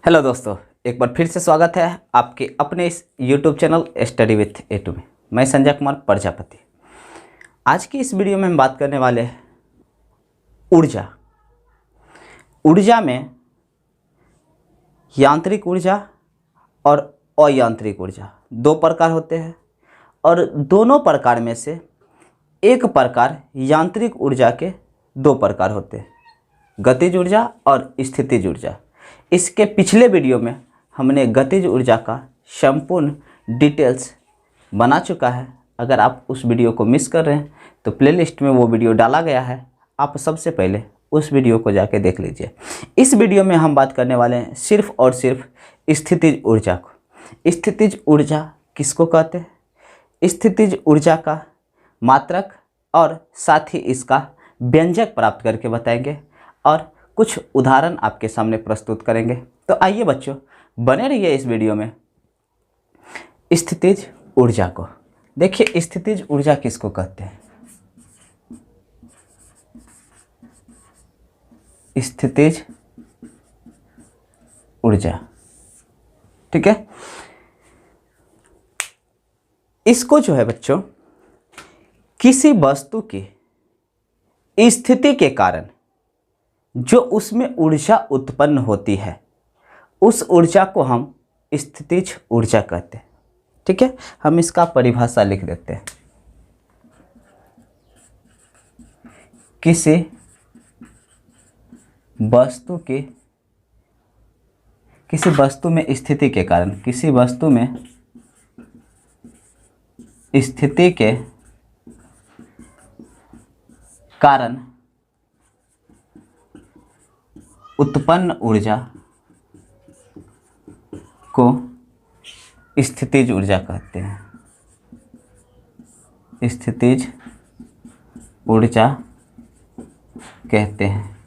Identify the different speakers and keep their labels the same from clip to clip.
Speaker 1: Hello दोस्तों, एक बार फिर से स्वागत है आपके अपने इस YouTube channel study with A2 में। मैं संजय कुमार प्रजापति। आज की इस वीडियो में हम बात करने वाले हैं ऊर्जा। ऊर्जा में यांत्रिक ऊर्जा और अयांत्रिक ऊर्जा दो प्रकार होते हैं और दोनों प्रकार में से एक प्रकार यांत्रिक ऊर्जा के दो प्रकार होते हैं, गतिज ऊर्जा और स्थितिज ऊर्जा। इसके पिछले वीडियो में हमने गतिज ऊर्जा का संपूर्ण डिटेल्स बना चुका है। अगर आप उस वीडियो को मिस कर रहे हैं तो प्लेलिस्ट में वो वीडियो डाला गया है, आप सबसे पहले उस वीडियो को जाके देख लीजिए। इस वीडियो में हम बात करने वाले हैं सिर्फ और सिर्फ स्थितिज ऊर्जा को। स्थितिज ऊर्जा किसको कहते हैं, स्थितिज ऊर्जा का मात्रक और साथ ही इसका व्यंजक प्राप्त करके बताएंगे और कुछ उदाहरण आपके सामने प्रस्तुत करेंगे। तो आइए बच्चों, बने रहिए इस वीडियो में। स्थितिज ऊर्जा को देखिए, स्थितिज ऊर्जा किसको कहते हैं? स्थितिज ऊर्जा, ठीक है। इसको जो है बच्चों, किसी वस्तु की स्थिति के कारण जो उसमें ऊर्जा उत्पन्न होती है, उस ऊर्जा को हम स्थितिज ऊर्जा कहते हैं, ठीक है। हम इसका परिभाषा लिख देते हैं। किसी वस्तु में स्थिति के कारण, किसी वस्तु में स्थिति के कारण उत्पन्न ऊर्जा को स्थितिज ऊर्जा कहते हैं। स्थितिज ऊर्जा कहते हैं।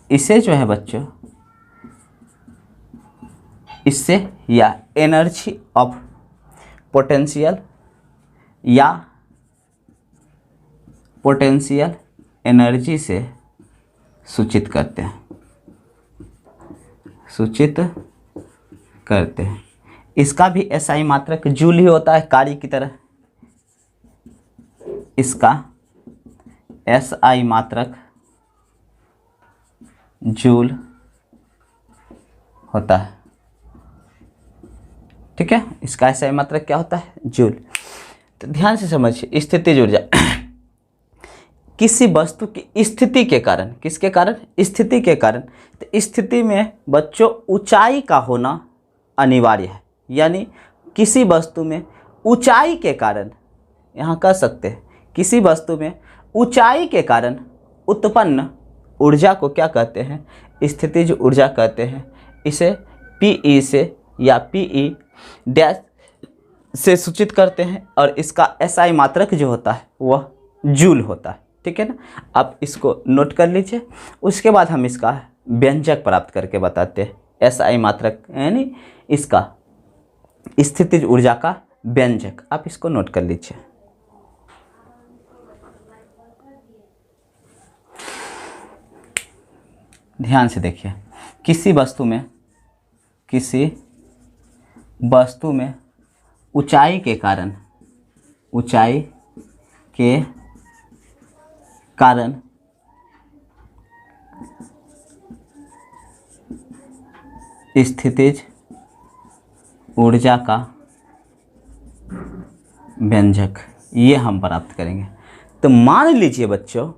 Speaker 1: इसे जो है बच्चों, इससे या एनर्जी ऑफ पोटेंशियल या पोटेंशियल एनर्जी से सूचित करते हैं, सूचित करते हैं। इसका भी SI मात्रक जूल ही होता है, कार्य की तरह। इसका SI मात्रक जूल होता है, ठीक है। इसका SI मात्रक क्या होता है? जूल। तो ध्यान से समझिए, स्थितिज ऊर्जा किसी वस्तु की स्थिति के कारण, किसके कारण? स्थिति के कारण। तो स्थिति में बच्चों ऊंचाई का होना अनिवार्य है, यानी किसी वस्तु में ऊंचाई के कारण, यहाँ कह सकते हैं किसी वस्तु में ऊंचाई के कारण उत्पन्न ऊर्जा को क्या कहते हैं? स्थितिज ऊर्जा कहते हैं। इसे PE से या PE डैश से सूचित करते हैं और इसका SI मात्रक जो होता है वह जूल होता है, ठीक है ना। आप इसको नोट कर लीजिए। उसके बाद हम इसका व्यंजक प्राप्त करके बताते हैं। SI मात्रक यानी इसका स्थितिज ऊर्जा का व्यंजक, आप इसको नोट कर लीजिए। ध्यान से देखिए, किसी वस्तु में ऊंचाई के कारण, ऊंचाई के कारण स्थितिज ऊर्जा का व्यंजक ये हम प्राप्त करेंगे। तो मान लीजिए बच्चों,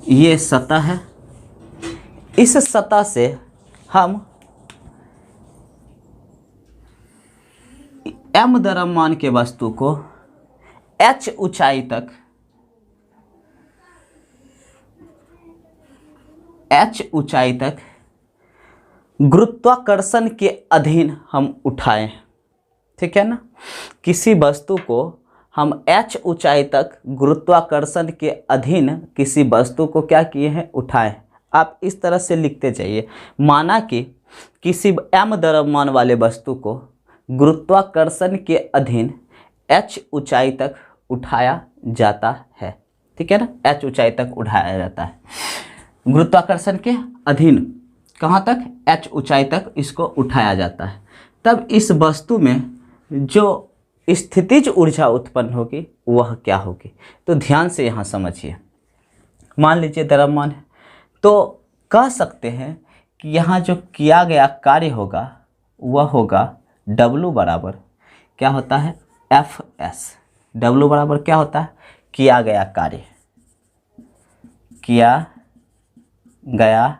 Speaker 1: ये सतह है। इस सतह से हम m द्रव्यमान के वस्तु को h ऊंचाई तक, h ऊंचाई तक गुरुत्वाकर्षण के अधीन हम उठाएं, ठीक है ना। किसी वस्तु को हम h ऊंचाई तक गुरुत्वाकर्षण के अधीन किसी वस्तु को क्या किए हैं? उठाएं। आप इस तरह से लिखते जाइए। माना कि किसी m द्रव्यमान वाले वस्तु को गुरुत्वाकर्षण के अधीन h ऊंचाई तक उठाया जाता है, ठीक है ना। h ऊंचाई तक उठाया जाता है गुरुत्वाकर्षण के अधीन। कहाँ तक, h ऊंचाई तक इसको उठाया जाता है। तब इस वस्तु में जो स्थितिज ऊर्जा उत्पन्न होगी वह क्या होगी, तो ध्यान से यहाँ समझिए। मान लीजिए द्रव्यमान है, तो कह सकते हैं कि यहाँ जो किया गया कार्य होगा वह होगा W बराबर क्या होता है, Fs। W बराबर क्या होता है, किया गया कार्य, किया गया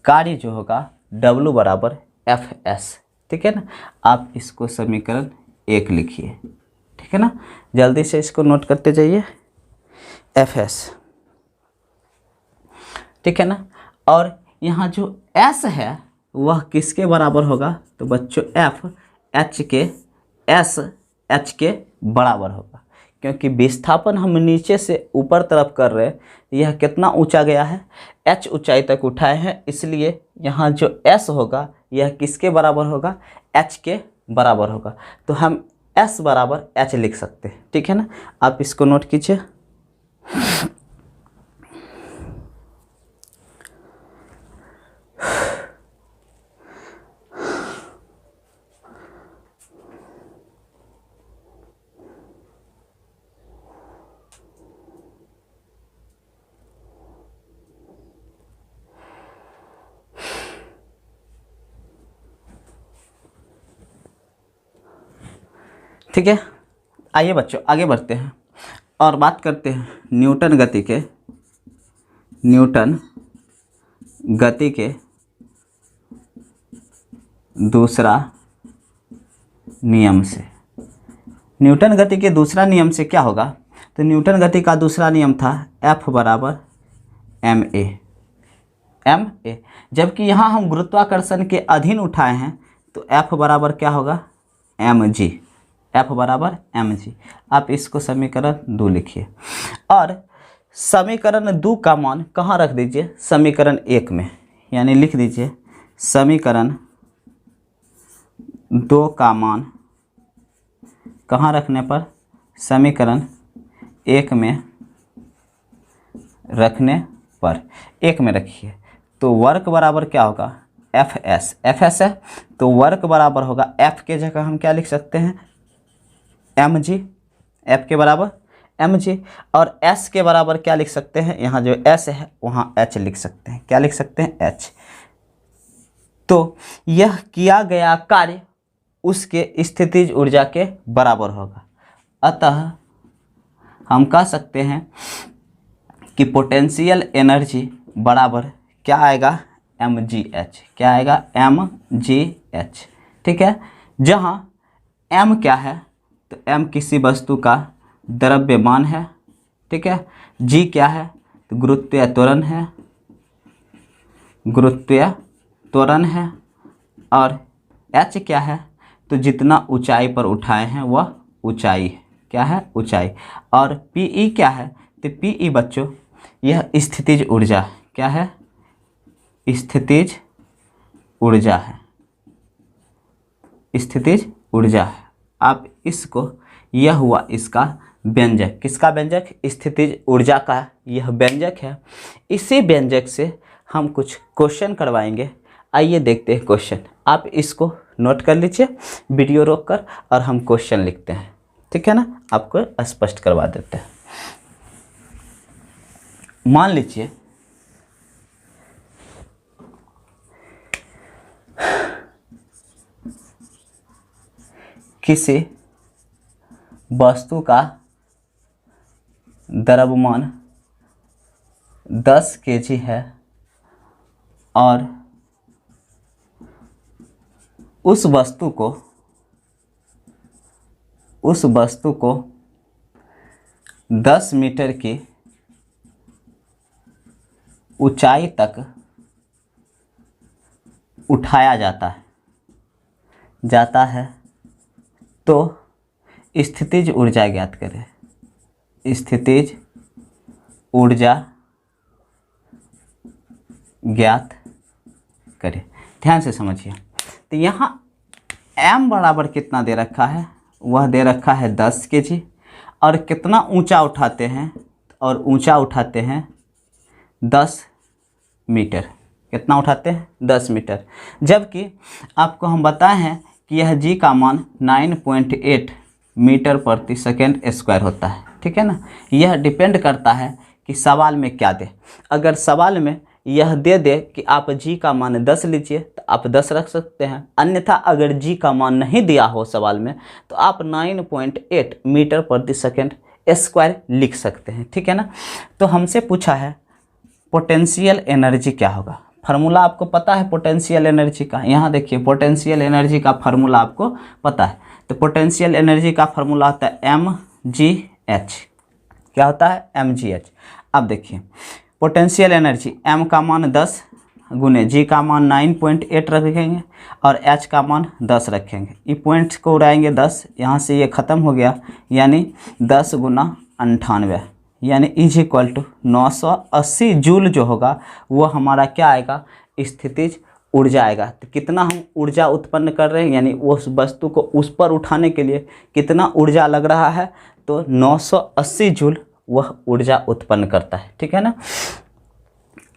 Speaker 1: कार्य जो होगा W बराबर Fs, ठीक है ना। आप इसको समीकरण 1 लिखिए, ठीक है ना, जल्दी से इसको नोट करते जाइए, Fs, ठीक है ना। और यहाँ जो S है वह किसके बराबर होगा, तो बच्चों F H के S H के बराबर होगा, क्योंकि विस्थापन हम नीचे से ऊपर तरफ कर रहे हैं। यह कितना ऊंचा गया है, H ऊंचाई तक उठाए हैं, इसलिए यहाँ जो S होगा यह किसके बराबर होगा, H के बराबर होगा। तो हम S बराबर H लिख सकते हैं, ठीक है ना। आप इसको नोट कीजिए। ठीक है, आइए बच्चों आगे बढ़ते हैं और बात करते हैं न्यूटन गति के दूसरा नियम से। न्यूटन गति के दूसरा नियम से क्या होगा, तो न्यूटन गति का दूसरा नियम था F बराबर ma, जबकि यहाँ हम गुरुत्वाकर्षण के अधीन उठाए हैं तो F बराबर क्या होगा, mg, F बराबर mg। आप इसको समीकरण 2 लिखिए और समीकरण 2 का मान कहाँ रख दीजिए, समीकरण 1 में, यानी लिख दीजिए समीकरण 2 का मान कहाँ रखने पर, समीकरण 1 में रखने पर, 1 में रखिए। तो वर्क बराबर क्या होगा, Fs है, तो वर्क बराबर होगा F के जगह हम क्या लिख सकते हैं, mg, F के बराबर mg, और S के बराबर क्या लिख सकते हैं, यहाँ जो S है वहाँ H लिख सकते हैं, क्या लिख सकते हैं, H। तो यह किया गया कार्य उसके स्थितिज ऊर्जा के बराबर होगा। अतः हम कह सकते हैं कि पोटेंशियल एनर्जी बराबर क्या आएगा, mgh, क्या आएगा, mgh, ठीक है। जहाँ m क्या है, तो m किसी वस्तु का द्रव्यमान है, ठीक है। g क्या है, तो गुरुत्वीय त्वरण है, और h क्या है, तो जितना ऊंचाई पर उठाए हैं वह ऊंचाई है, क्या है, ऊंचाई। और pe क्या है, तो pe बच्चों यह स्थितिज ऊर्जा, क्या है, स्थितिज ऊर्जा है, स्थितिज ऊर्जा है। आप इसको, यह हुआ इसका व्यंजक, किसका व्यंजक, स्थितिज ऊर्जा का यह व्यंजक है। इसी व्यंजक से हम कुछ क्वेश्चन करवाएंगे। आइए देखते हैं क्वेश्चन। आप इसको नोट कर लीजिए वीडियो रोककर, और हम क्वेश्चन लिखते हैं, ठीक है ना, आपको स्पष्ट करवा देते हैं। मान लीजिए किसी वस्तु का द्रव्यमान 10 kg है और उस वस्तु को 10 मीटर की ऊंचाई तक उठाया जाता है, तो स्थितिज ऊर्जा ज्ञात करें। स्थितिज ऊर्जा ज्ञात करें। ध्यान से समझिए, तो यहाँ m बराबर कितना दे रखा है, वह दे रखा है 10 kg, और कितना ऊंचा उठाते हैं, और ऊंचा उठाते हैं 10 मीटर, कितना उठाते हैं 10 मीटर। जबकि आपको हम बताए हैं कि यह जी का मान 9.8 मीटर प्रति सेकेंड स्क्वायर होता है। ठीक है ना। यह डिपेंड करता है कि सवाल में क्या दे। अगर सवाल में यह दे दे कि आप जी का मान 10 लीजिए तो आप 10 रख सकते हैं, अन्यथा अगर जी का मान नहीं दिया हो सवाल में तो आप 9.8 मीटर प्रति सेकेंड स्क्वायर लिख सकते हैं। ठीक है ना। तो हमसे पूछा है पोटेंशियल एनर्जी क्या होगा। फार्मूला आपको पता है पोटेंशियल एनर्जी का। यहाँ देखिए पोटेंशियल एनर्जी का फार्मूला आपको पता है। तो पोटेंशियल एनर्जी का फार्मूला होता है mgh। क्या होता है mgh। अब देखिए पोटेंशियल एनर्जी m का मान 10 गुने g का मान 9.8 रखेंगे और h का मान 10 रखेंगे। ये पॉइंट्स को उड़ाएंगे 10, यहाँ से ये ख़त्म हो गया, यानी 10 गुना 98 यानी इज इक्वल टू 980 जूल जो होगा वो हमारा क्या आएगा, स्थितिज ऊर्जा आएगा। तो कितना हम ऊर्जा उत्पन्न कर रहे हैं, यानी उस वस्तु को उस पर उठाने के लिए कितना ऊर्जा लग रहा है, तो 980 जूल वह ऊर्जा उत्पन्न करता है। ठीक है ना।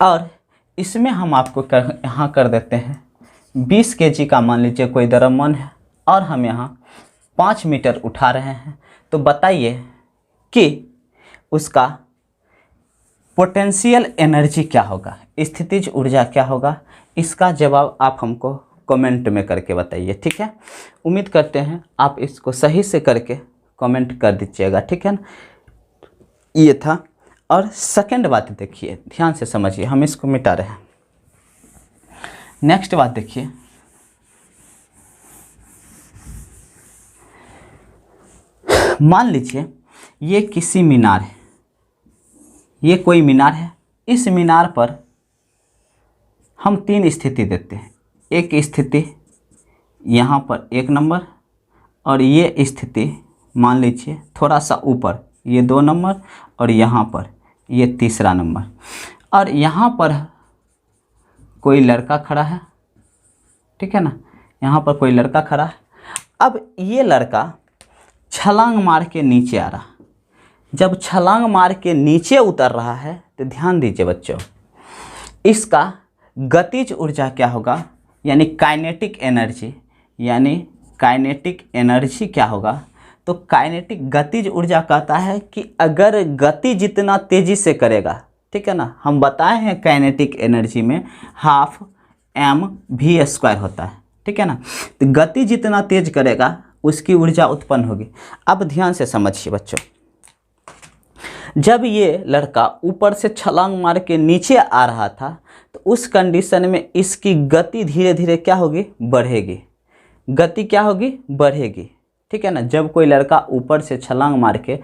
Speaker 1: और इसमें हम आपको यहाँ कर देते हैं 20 kg का मान लीजिए कोई द्रव्यमान है और हम यहाँ 5 मीटर उठा रहे हैं, तो बताइए कि उसका पोटेंशियल एनर्जी क्या होगा, स्थितिज ऊर्जा क्या होगा। इसका जवाब आप हमको कमेंट में करके बताइए। ठीक है। उम्मीद करते हैं आप इसको सही से करके कमेंट कर दीजिएगा। ठीक है ना। ये था। और सेकंड बात देखिए, ध्यान से समझिए, हम इसको मिटा रहे हैं। नेक्स्ट बात देखिए, मान लीजिए ये किसी मीनार है, ये कोई मीनार है। इस मीनार पर हम 3 स्थिति देते हैं। एक स्थिति यहाँ पर 1 नंबर, और ये स्थिति मान लीजिए थोड़ा सा ऊपर ये 2 नंबर, और यहाँ पर ये 3रा नंबर। और यहाँ पर कोई लड़का खड़ा है। ठीक है ना। यहाँ पर कोई लड़का खड़ा है। अब ये लड़का छलांग मार के नीचे आ रहा। जब छलांग मार के नीचे उतर रहा है तो ध्यान दीजिए बच्चों, इसका गतिज ऊर्जा क्या होगा, यानी काइनेटिक एनर्जी, यानी काइनेटिक एनर्जी क्या होगा। तो काइनेटिक गतिज ऊर्जा कहता है कि अगर गति जितना तेज़ी से करेगा, ठीक है ना, हम बताए हैं काइनेटिक एनर्जी में हाफ mv² होता है। ठीक है ना। तो गति जितना तेज करेगा उसकी ऊर्जा उत्पन्न होगी। अब ध्यान से समझिए बच्चों, जब ये लड़का ऊपर से छलांग मार के नीचे आ रहा था तो उस कंडीशन में इसकी गति धीरे धीरे क्या होगी, बढ़ेगी। गति क्या होगी, बढ़ेगी। ठीक है ना। जब कोई लड़का ऊपर से छलांग मार के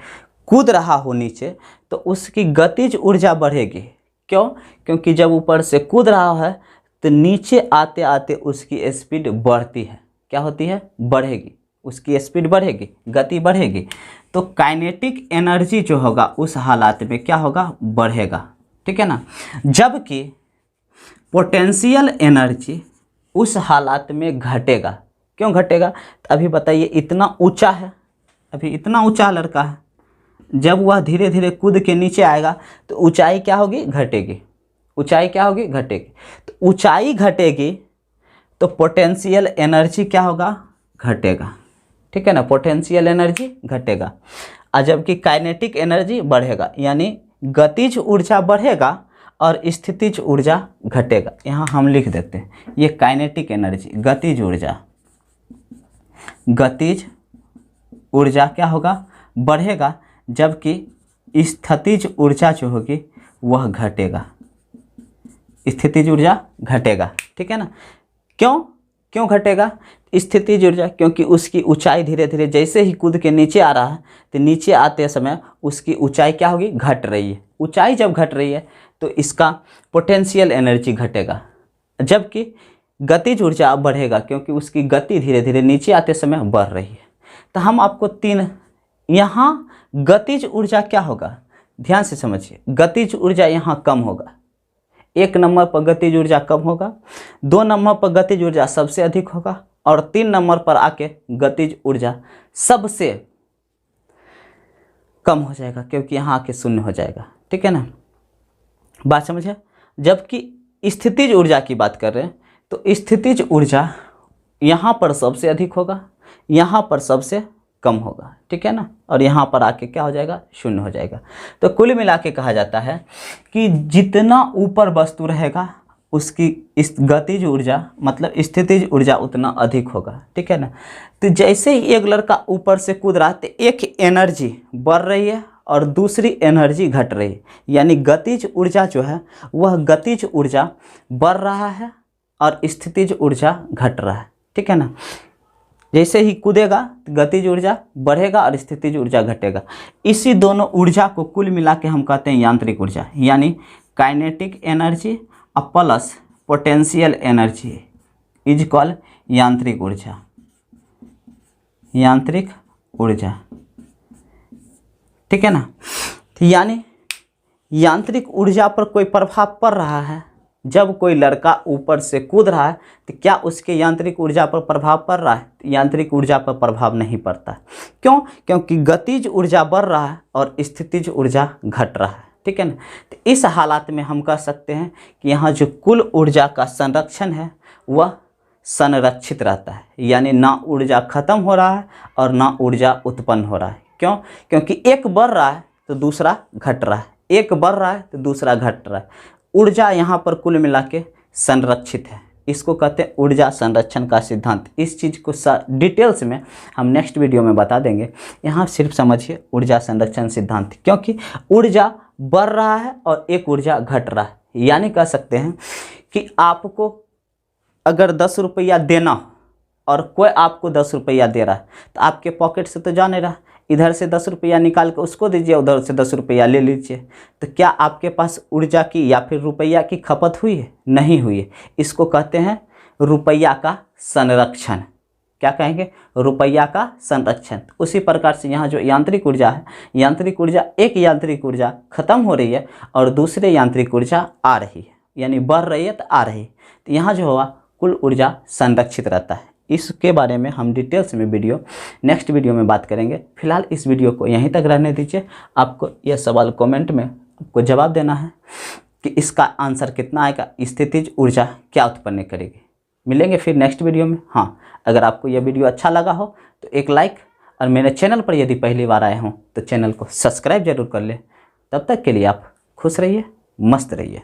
Speaker 1: कूद रहा हो नीचे तो उसकी गतिज ऊर्जा बढ़ेगी। क्यों? क्योंकि जब ऊपर से कूद रहा है तो नीचे आते आते उसकी स्पीड बढ़ती है। क्या होती है, बढ़ेगी। उसकी स्पीड बढ़ेगी, गति बढ़ेगी। तो काइनेटिक एनर्जी जो होगा उस हालात में क्या होगा, बढ़ेगा। ठीक है ना। जबकि पोटेंशियल एनर्जी उस हालात में घटेगा। क्यों घटेगा, तो अभी बताइए, इतना ऊंचा है, अभी इतना ऊंचा लड़का है, जब वह धीरे धीरे कूद के नीचे आएगा तो ऊंचाई क्या होगी, घटेगी। ऊंचाई क्या होगी, घटेगी। तो ऊंचाई घटेगी तो पोटेंशियल एनर्जी क्या होगा, घटेगा। ठीक है ना। पोटेंशियल एनर्जी घटेगा और जबकि काइनेटिक एनर्जी बढ़ेगा, यानी गतिज ऊर्जा बढ़ेगा और स्थितिज ऊर्जा घटेगा। यहाँ हम लिख देते हैं ये काइनेटिक एनर्जी, गतिज ऊर्जा। गतिज ऊर्जा क्या होगा, बढ़ेगा, जबकि स्थितिज ऊर्जा जो होगी वह घटेगा। स्थितिज ऊर्जा घटेगा। ठीक है ना। क्यों घटेगा स्थितिज ऊर्जा, क्योंकि उसकी ऊंचाई धीरे धीरे जैसे ही कूद के नीचे आ रहा है तो नीचे आते समय उसकी ऊंचाई क्या होगी, घट रही है। ऊंचाई जब घट रही है तो इसका पोटेंशियल एनर्जी घटेगा, जबकि गतिज ऊर्जा बढ़ेगा क्योंकि उसकी गति धीरे धीरे नीचे आते समय बढ़ रही है। तो हम आपको 3 यहाँ गतिज ऊर्जा क्या होगा, ध्यान से समझिए। गतिज ऊर्जा यहाँ कम होगा। 1 नंबर पर गतिज ऊर्जा कम होगा, 2 नंबर पर गतिज ऊर्जा सबसे अधिक होगा, और 3 नंबर पर आके गतिज ऊर्जा सबसे कम हो जाएगा, क्योंकि यहाँ आके शून्य हो जाएगा। ठीक है ना, बात समझे। जबकि स्थितिज ऊर्जा की बात कर रहे हैं तो स्थितिज ऊर्जा यहाँ पर सबसे अधिक होगा, यहाँ पर सबसे कम होगा, ठीक है ना, और यहाँ पर आके क्या हो जाएगा, शून्य हो जाएगा। तो कुल मिला के कहा जाता है कि जितना ऊपर वस्तु रहेगा उसकी इस गतिज ऊर्जा मतलब स्थितिज ऊर्जा उतना अधिक होगा, ठीक है ना। तो जैसे ही एक लड़का ऊपर से कूद रहा है तो एक एनर्जी बढ़ रही है और दूसरी एनर्जी घट रही है, यानी गतिज ऊर्जा जो है वह गतिज ऊर्जा बढ़ रहा है और स्थितिज ऊर्जा घट रहा है, ठीक है ना। जैसे ही कूदेगा तो गतिज ऊर्जा बढ़ेगा और स्थितिज ऊर्जा घटेगा। इसी दोनों ऊर्जा को कुल मिला के हम कहते हैं यांत्रिक ऊर्जा, यानी kinetic energy plus potential energy is called यांत्रिक ऊर्जा, यांत्रिक ऊर्जा, ठीक है ना। तो यानी यांत्रिक ऊर्जा पर कोई प्रभाव पड़ रहा है, जब कोई लड़का ऊपर से कूद रहा है तो क्या उसके यांत्रिक ऊर्जा पर प्रभाव पड़ रहा है, तो यांत्रिक ऊर्जा पर प्रभाव नहीं पड़ता है। क्यों? क्योंकि गतिज ऊर्जा बढ़ रहा है और स्थितिज ऊर्जा घट रहा है, ठीक है ना। तो इस हालात में हम कह सकते हैं कि यहाँ जो कुल ऊर्जा का संरक्षण है वह संरक्षित रहता है, यानी ना ऊर्जा खत्म हो रहा है और ना ऊर्जा उत्पन्न हो रहा है। क्यों? क्योंकि एक बढ़ रहा है तो दूसरा घट रहा है, एक बढ़ रहा है तो दूसरा घट रहा है। ऊर्जा यहाँ पर कुल मिला के संरक्षित है, इसको कहते हैं ऊर्जा संरक्षण का सिद्धांत। इस चीज़ को डिटेल्स में हम नेक्स्ट वीडियो में बता देंगे, यहाँ सिर्फ समझिए ऊर्जा संरक्षण सिद्धांत। क्योंकि ऊर्जा बढ़ रहा है और एक ऊर्जा घट रहा है, यानी कह सकते हैं कि आपको अगर 10 रुपया देना हो और कोई आपको 10 रुपया दे रहा है तो आपके पॉकेट से तो जा नहीं रहा, इधर से 10 रुपया निकाल के उसको दीजिए, उधर से 10 रुपया ले लीजिए, तो क्या आपके पास ऊर्जा की या फिर रुपया की खपत हुई है? नहीं हुई है। इसको कहते हैं रुपया का संरक्षण। क्या कहेंगे? रुपया का संरक्षण। उसी प्रकार से यहाँ जो यांत्रिक ऊर्जा है, यांत्रिक ऊर्जा, एक यांत्रिक ऊर्जा खत्म हो रही है और दूसरे यांत्रिक ऊर्जा आ रही है, यानी बढ़ रही है तो आ रही है, तो यहाँ जो हुआ कुल ऊर्जा संरक्षित रहता है। इसके बारे में हम डिटेल्स में वीडियो नेक्स्ट वीडियो में बात करेंगे। फिलहाल इस वीडियो को यहीं तक रहने दीजिए। आपको यह सवाल कमेंट में आपको जवाब देना है कि इसका आंसर कितना आएगा, स्थितिज ऊर्जा क्या उत्पन्न करेगी। मिलेंगे फिर नेक्स्ट वीडियो में। हाँ, अगर आपको यह वीडियो अच्छा लगा हो तो एक लाइक, और मेरे चैनल पर यदि पहली बार आए हों तो चैनल को सब्सक्राइब जरूर कर लें। तब तक के लिए आप खुश रहिए, मस्त रहिए।